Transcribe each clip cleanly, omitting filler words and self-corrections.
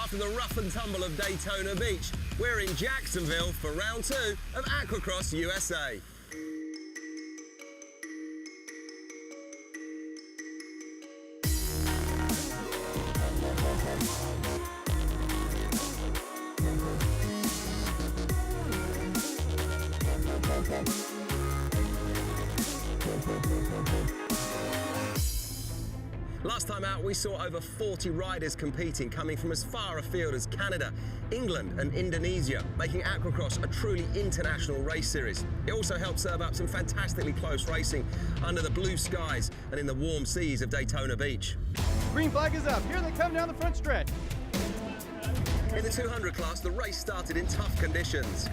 After the rough and tumble of Daytona Beach, we're in Jacksonville for round 2 of Aquacross USA. Last time out, we saw over 40 riders competing, coming from as far afield as Canada, England and Indonesia, making Aquacross a truly international race series. It also helped serve up some fantastically close racing under the blue skies and in the warm seas of Daytona Beach. Green flag is up. Here they come down the front stretch. In the 200 class, the race started in tough conditions.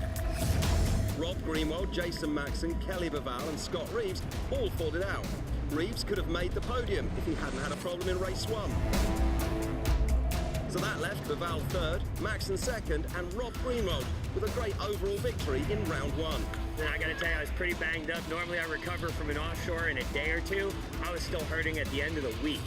Rob Greenwald, Jason Maxson, Kelly Baval and Scott Reeves all fought it out. Reeves could have made the podium if he hadn't had a problem in race 1. So that left Baval 3rd, Maxson 2nd and Rob Greenwald with a great overall victory in round 1. And I gotta tell you, I was pretty banged up. Normally I recover from an offshore in a day or 2. I was still hurting at the end of the week.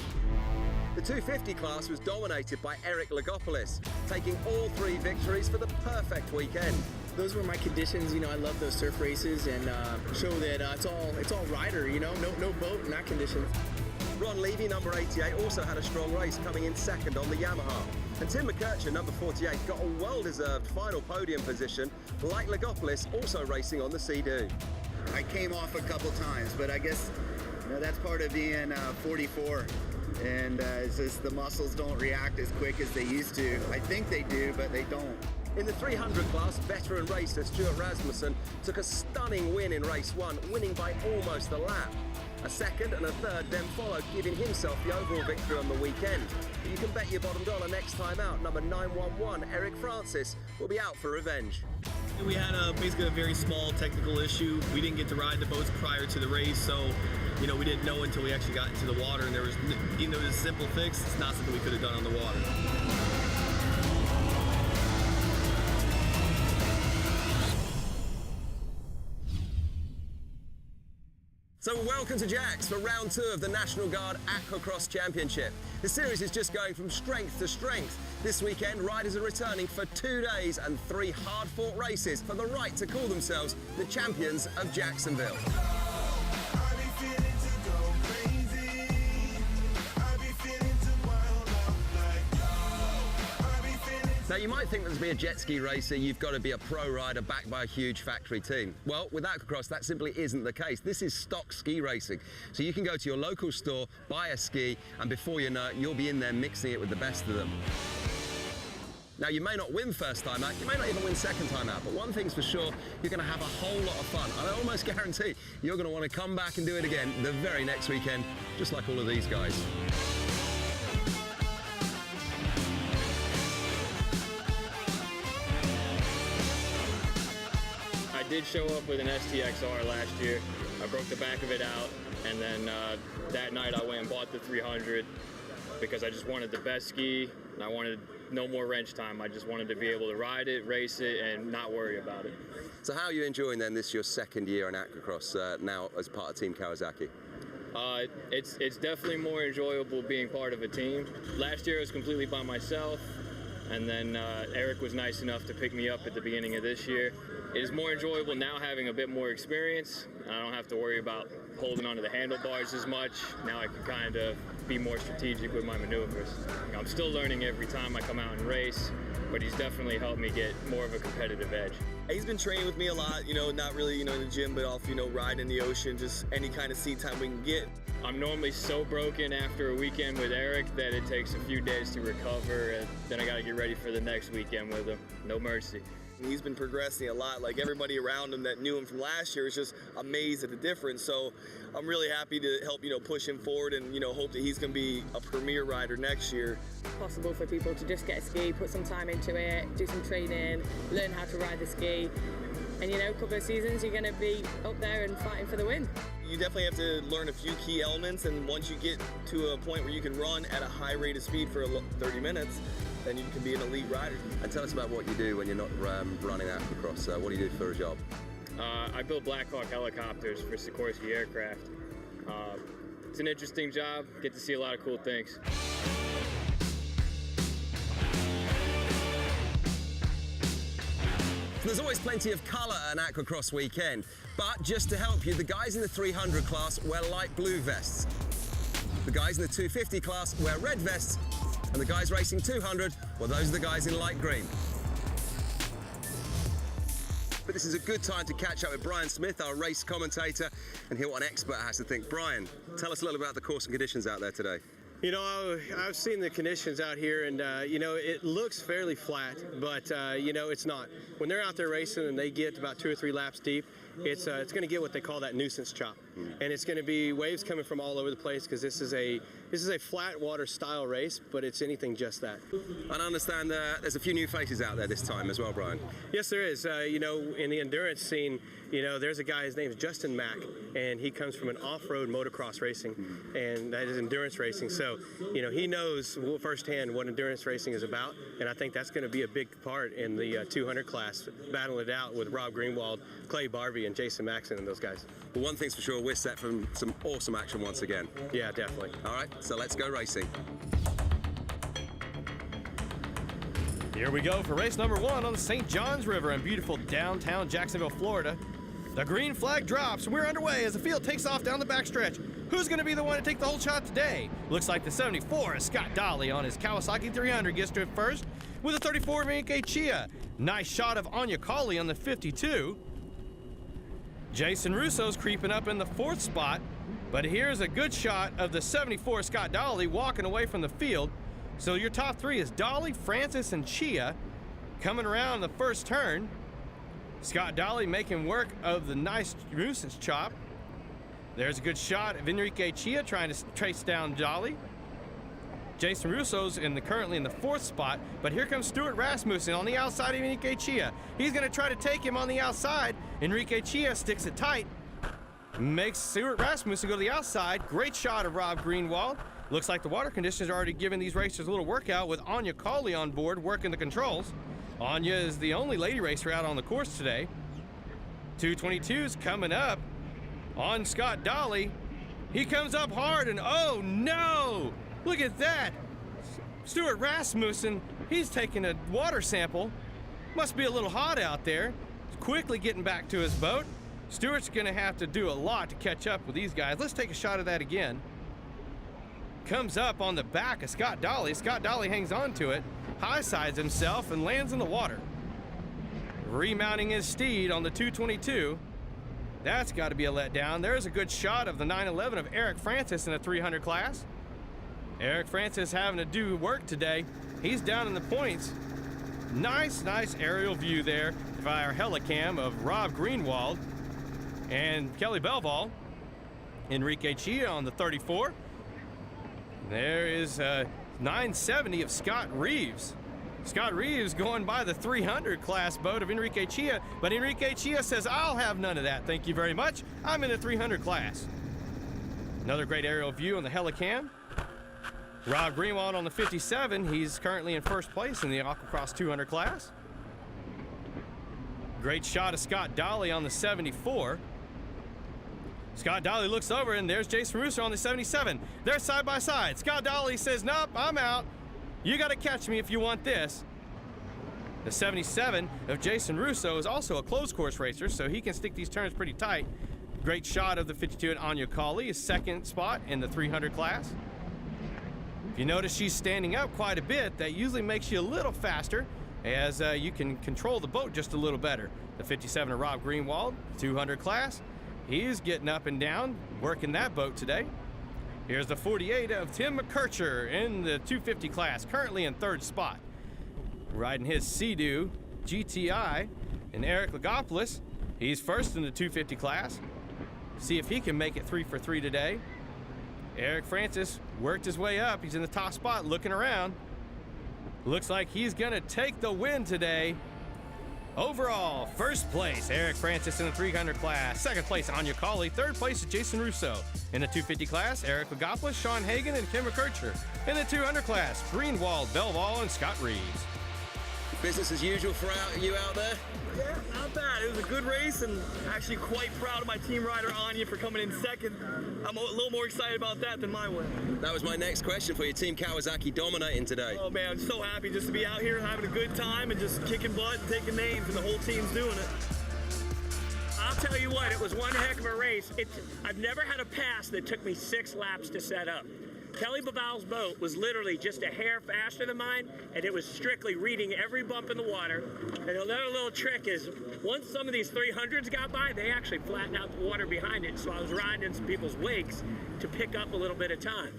The 250 class was dominated by Eric Lagopoulos, taking all 3 victories for the perfect weekend. Those were my conditions, I love those surf races and show that it's all rider, no boat in that condition. Ron Levy, number 88, also had a strong race, coming in 2nd on the Yamaha. And Tim McKercher, number 48, got a well-deserved final podium position, like Lagopoulos, also racing on the Sea-Doo. I came off a couple times, but I guess that's part of being 44. And it's just the muscles don't react as quick as they used to. I think they do, but they don't. In the 300 class, veteran racer Stuart Rasmussen took a stunning win in race 1, winning by almost a lap. A 2nd and a 3rd then followed, giving himself the overall victory on the weekend. But you can bet your bottom dollar next time out, number 911, Eric Francis, will be out for revenge. We had basically a very small technical issue. We didn't get to ride the boats prior to the race, so we didn't know until we actually got into the water, and there was, even though it was a simple fix, it's not something we could have done on the water. So welcome to Jax for round 2 of the National Guard Aquacross Championship. The series is just going from strength to strength. This weekend, riders are returning for 2 days and 3 hard-fought races for the right to call themselves the champions of Jacksonville. Now, you might think that to be a jet ski racer, you've got to be a pro rider backed by a huge factory team. Well, with Aquacross, that simply isn't the case. This is stock ski racing. So you can go to your local store, buy a ski, and before you know it, you'll be in there mixing it with the best of them. Now, you may not win first time out, you may not even win second time out, but one thing's for sure, you're going to have a whole lot of fun. And I almost guarantee you're going to want to come back and do it again the very next weekend, just like all of these guys. I did show up with an STXR last year. I broke the back of it out, and then that night I went and bought the 300 because I just wanted the best ski, and I wanted no more wrench time. I just wanted to be able to ride it, race it, and not worry about it. So how are you enjoying then this your 2nd year in Aquacross now as part of Team Kawasaki? It's definitely more enjoyable being part of a team. Last year I was completely by myself, and then Eric was nice enough to pick me up at the beginning of this year. It is more enjoyable now having a bit more experience. I don't have to worry about holding onto the handlebars as much. Now I can kind of be more strategic with my maneuvers. I'm still learning every time I come out and race, but he's definitely helped me get more of a competitive edge. He's been training with me a lot, not really, in the gym, but off, riding in the ocean, just any kind of seat time we can get. I'm normally so broken after a weekend with Eric that it takes a few days to recover, and then I gotta get ready for the next weekend with him. No mercy. He's been progressing a lot. Like everybody around him that knew him from last year is just amazed at the difference. So I'm really happy to help, push him forward and, hope that he's going to be a premier rider next year. It's possible for people to just get a ski, put some time into it, do some training, learn how to ride the ski. And, a couple of seasons you're going to be up there and fighting for the win. You definitely have to learn a few key elements, and once you get to a point where you can run at a high rate of speed for 30 minutes, then you can be an elite rider. And tell us about what you do when you're not running Aquacross. What do you do for a job? I build Black Hawk helicopters for Sikorsky Aircraft. It's an interesting job. Get to see a lot of cool things. There's always plenty of colour at an aquacross weekend, but just to help you, the guys in the 300 class wear light blue vests. The guys in the 250 class wear red vests, and the guys racing 200, well, those are the guys in light green. But this is a good time to catch up with Brian Smith, our race commentator, and hear what an expert has to think. Brian, tell us a little about the course and conditions out there today. You know, I've seen the conditions out here, and, you know, it looks fairly flat, but, you know, it's not. When they're out there racing and they get about 2 or 3 laps deep, it's going to get what they call that nuisance chop. And it's going to be waves coming from all over the place because this is a flat water style race, but it's anything just that. And I understand there's a few new faces out there this time as well, Brian. Yes, there is. You know, in the endurance scene, you know, there's a guy, his name is Justin Mack, and he comes from an off-road motocross racing, and that is endurance racing. So, you know, he knows firsthand what endurance racing is about, and I think that's going to be a big part in the 200 class, battling it out with Rob Greenwald, Clay Barbie, and Jason Maxon and those guys. Well, one thing's for sure, we're set for some awesome action once again. Yeah, definitely. All right, so let's go racing. Here we go for race number 1 on the St. Johns River in beautiful downtown Jacksonville, Florida. The green flag drops, and we're underway as the field takes off down the backstretch. Who's going to be the one to take the whole shot today? Looks like the 74 is Scott Dolly on his Kawasaki 300 gets to it first with a 34 of Enrique Chia. Nice shot of Anya Cauley on the 52. Jason Russo's creeping up in the 4th spot, but here's a good shot of the 74 Scott Dolly walking away from the field. So your top 3 is Dolly, Francis, and Chia coming around the first turn. Scott Dolly making work of the nice nuisance chop. There's a good shot of Enrique Chia trying to trace down Dolly. Jason Russo's currently in the 4th spot, but here comes Stuart Rasmussen on the outside of Enrique Chia. He's going to try to take him on the outside. Enrique Chia sticks it tight, makes Stuart Rasmussen go to the outside. Great shot of Rob Greenwald. Looks like the water conditions are already giving these racers a little workout with Anya Cauley on board working the controls. Anya is the only lady racer out on the course today. 222's coming up on Scott Dolly. He comes up hard and oh no! Look at that! Stuart Rasmussen, he's taking a water sample. Must be a little hot out there. He's quickly getting back to his boat. Stuart's gonna have to do a lot to catch up with these guys. Let's take a shot of that again. Comes up on the back of Scott Dolly. Scott Dolly hangs on to it, high sides himself, and lands in the water. Remounting his steed on the 222. That's got to be a letdown. There's a good shot of the 911 of Eric Francis in the 300 class. Eric Francis having to do work today. He's down in the points. Nice aerial view there via our helicam of Rob Greenwald and Kelly Belval. Enrique Chia on the 34. There is 970 of Scott Reeves. Scott Reeves going by the 300 class boat of Enrique Chia, but Enrique Chia says, I'll have none of that, thank you very much. I'm in the 300 class. Another great aerial view on the helicam. Rob Greenwald on the 57. He's currently in 1st place in the Aquacross 200 class. Great shot of Scott Dolly on the 74. Scott Dolly looks over, and there's Jason Russo on the 77. They're side by side. Scott Dolly says, nope, I'm out. You got to catch me if you want this. The 77 of Jason Russo is also a closed course racer, so he can stick these turns pretty tight. Great shot of the 52 at Anya Cauley, his 2nd spot in the 300 class. If you notice she's standing up quite a bit, that usually makes you a little faster as you can control the boat just a little better. The 57 of Rob Greenwald, 200 class. He's getting up and down, working that boat today. Here's the 48 of Tim McKercher in the 250 class, currently in 3rd spot. Riding his Sea-Doo GTI, and Eric Lagopoulos, he's 1st in the 250 class. See if he can make it 3 for 3 today. Eric Francis worked his way up. He's in the top spot looking around. Looks like he's gonna take the win today. Overall, 1st place, Eric Francis in the 300 class. 2nd place, Anya Cauley. 3rd place is Jason Russo. In the 250 class, Eric Lagopoulos, Sean Hagan, and Tim McKercher. In the 200 class, Greenwald, Belval, and Scott Reeves. business as usual for you out there? Yeah, not bad. It was a good race, and actually quite proud of my team rider Anya for coming in second. I'm a little more excited about that than my win. That was my next question for you. Team Kawasaki dominating today. Oh man, I'm so happy just to be out here having a good time and just kicking butt and taking names, and the whole team's doing it. I'll tell you what, it was one heck of a race. I've never had a pass that took me 6 laps to set up. Kelly Babal's boat was literally just a hair faster than mine, and it was strictly reading every bump in the water. And another little trick is, once some of these 300s got by, they actually flattened out the water behind it, so I was riding in some people's wakes to pick up a little bit of time.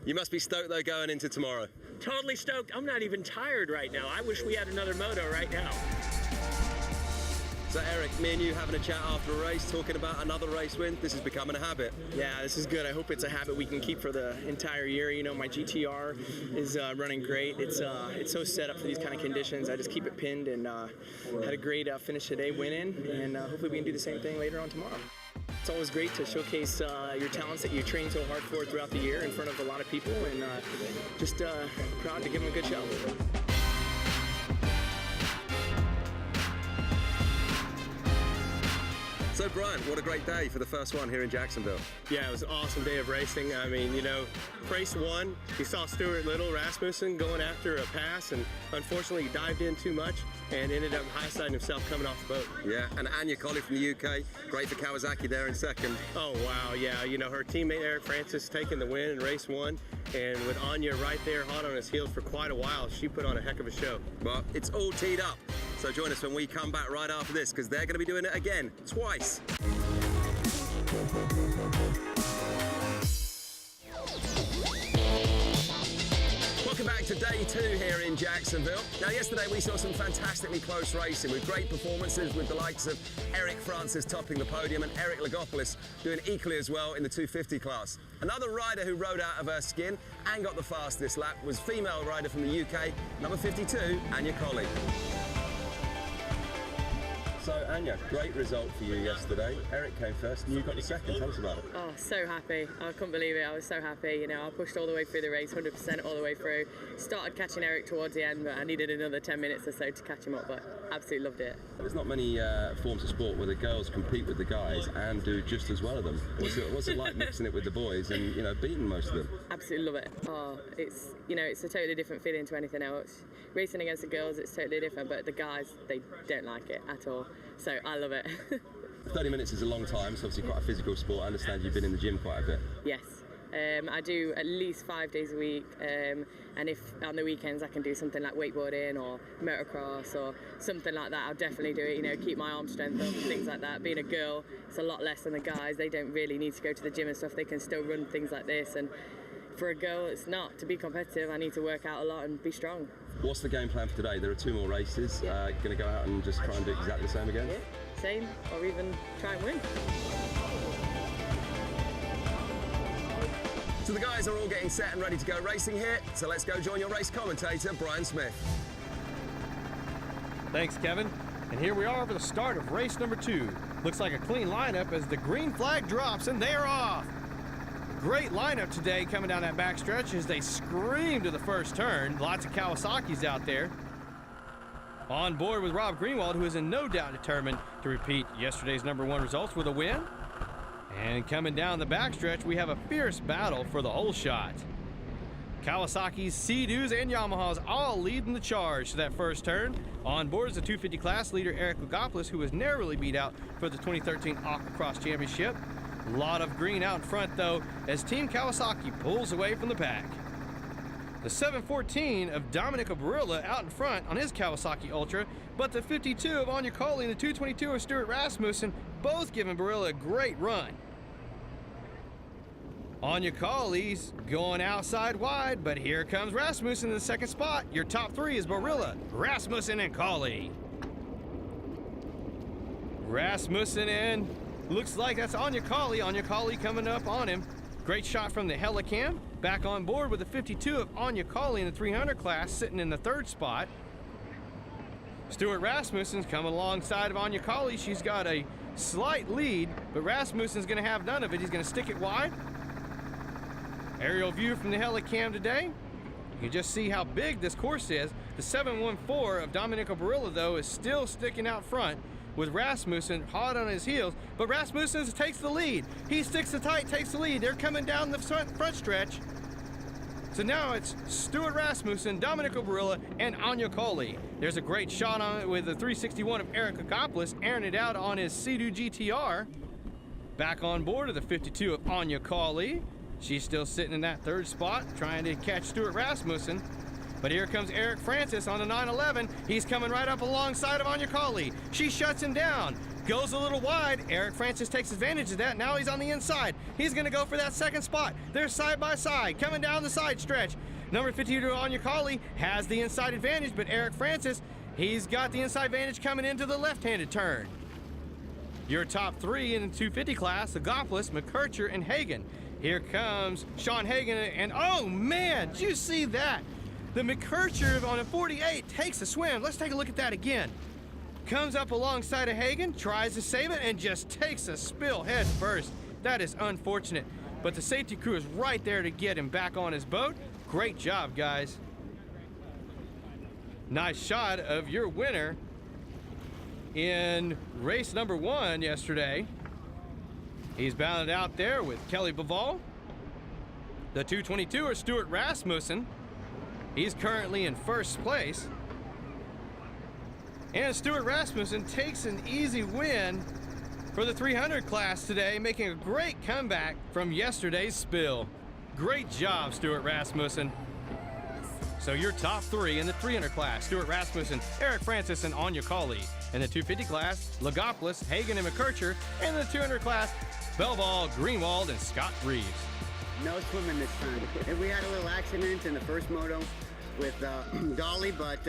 You must be stoked though going into tomorrow. Totally stoked. I'm not even tired right now. I wish we had another moto right now. So Eric, me and you having a chat after a race, talking about another race win. This is becoming a habit. Yeah, this is good. I hope it's a habit we can keep for the entire year. You know, my GTR is running great. It's so set up for these kind of conditions. I just keep it pinned, and had a great finish today, winning, and hopefully we can do the same thing later on tomorrow. It's always great to showcase your talents that you train so hard for throughout the year in front of a lot of people, and just proud to give them a good show. So Brian, what a great day for the first one here in Jacksonville. Yeah, it was an awesome day of racing. I mean, you know, race one, you saw Stuart Little Rasmussen going after a pass, and unfortunately he dived in too much and ended up high-siding himself coming off the boat. Yeah, and Anya Colley from the UK, great for Kawasaki there in second. Oh, wow, yeah. You know, her teammate Eric Francis taking the win in race one, and with Anya right there hot on his heels for quite a while, she put on a heck of a show. Well, it's all teed up. So join us when we come back right after this, because they're going to be doing it again, twice. Welcome back to day 2 here in Jacksonville. Now, yesterday we saw some fantastically close racing with great performances with the likes of Eric Francis topping the podium and Eric Lagopoulos doing equally as well in the 250 class. Another rider who rode out of her skin and got the fastest lap was female rider from the UK, number 52, Anya Colley. So, Anya, great result for you yesterday. Eric came first and you got the second. Tell us about it. Oh, so happy. I couldn't believe it. I was so happy. You know, I pushed all the way through the race, 100% all the way through. Started catching Eric towards the end, but I needed another 10 minutes or so to catch him up, but absolutely loved it. There's not many forms of sport where the girls compete with the guys and do just as well as them. What's it like mixing it with the boys and, you know, beating most of them? Absolutely love it. Oh, it's, you know, it's a totally different feeling to anything else. Racing against the girls, it's totally different, but the guys, they don't like it at all. So I love it. 30 minutes is a long time. It's obviously quite a physical sport. I understand you've been in the gym quite a bit. Yes. I do at least 5 days a week, and if on the weekends I can do something like wakeboarding or motocross or something like that, I'll definitely do it, you know, keep my arm strength up and things like that. Being a girl, it's a lot less than the guys. They don't really need to go to the gym and stuff. They can still run things like this, and for a girl, it's not. To be competitive, I need to work out a lot and be strong. What's the game plan for today? There are 2 more races. Yeah. Going to go out and just try and do exactly the same again? Yeah, same, or even try and win. So the guys are all getting set and ready to go racing here. So let's go join your race commentator, Brian Smith. Thanks, Kevin. And here we are for the start of race number 2. Looks like a clean lineup as the green flag drops and they are off. Great lineup today coming down that backstretch as they scream to the first turn. Lots of Kawasaki's out there. On board with Rob Greenwald, who is in no doubt determined to repeat yesterday's #1 results with a win. And coming down the backstretch, we have a fierce battle for the whole shot. Kawasaki's, Sea-Doos, and Yamahas all leading the charge to that first turn. On board is the 250 class leader Eric Lagopoulos, who was narrowly beat out for the 2013 Aquacross Championship. A lot of green out in front, though, as Team Kawasaki pulls away from the pack. The 714 of Dominic Barilla out in front on his Kawasaki Ultra, but the 52 of Anya Colley and the 222 of Stuart Rasmussen both giving Barilla a great run. Anya Colley's going outside wide, but here comes Rasmussen in the second spot. Your top 3 is Barilla, Rasmussen, and Colley. Rasmussen in. Looks like that's Anya Colley. Anya Colley coming up on him. Great shot from the Helicam. Back on board with the 52 of Anya Colley in the 300 class, sitting in the 3rd spot. Stuart Rasmussen's coming alongside of Anya Colley. She's got a slight lead, but Rasmussen's going to have none of it. He's going to stick it wide. Aerial view from the Helicam today. You can just see how big this course is. The 714 of Domenico Barilla, though, is still sticking out front with Rasmussen hot on his heels, but Rasmussen takes the lead. He sticks it tight, takes the lead. They're coming down the front stretch. So now it's Stuart Rasmussen, Domenico Barilla, and Anya Colley. There's a great shot on it with the 361 of Eric Akopoulos, airing it out on his Sea-Doo GTR. Back on board of the 52 of Anya Colley. She's still sitting in that third spot, trying to catch Stuart Rasmussen. But here comes Eric Francis on the 911. He's coming right up alongside of Anya Colley. She shuts him down, goes a little wide. Eric Francis takes advantage of that. Now he's on the inside. He's gonna go for that second spot. They're side by side, coming down the side stretch. Number 52, Anya Colley, has the inside advantage, but Eric Francis, he's got the inside advantage coming into the left-handed turn. Your top three in the 250 class, Agopoulos, McKercher, and Hagan. Here comes Sean Hagan, and oh man, did you see that? The McKercher on a 48 takes a swim. Let's take a look at that again. Comes up alongside of Hagan, tries to save it, and just takes a spill head first. That is unfortunate, but the safety crew is right there to get him back on his boat. Great job, guys. Nice shot of your winner in race number 1 yesterday. He's bounded out there with Kelly Bivol. The 222 er Stuart Rasmussen. He's currently in first place. And Stuart Rasmussen takes an easy win for the 300 class today, making a great comeback from yesterday's spill. Great job, Stuart Rasmussen. So your top three in the 300 class, Stuart Rasmussen, Eric Francis, and Anya Colley. In the 250 class, Lagopoulos, Hagan, and McKercher. And in the 200 class, Belval, Greenwald, and Scott Reeves. No swimming this time. And we had a little accident in the first moto with Dolly, but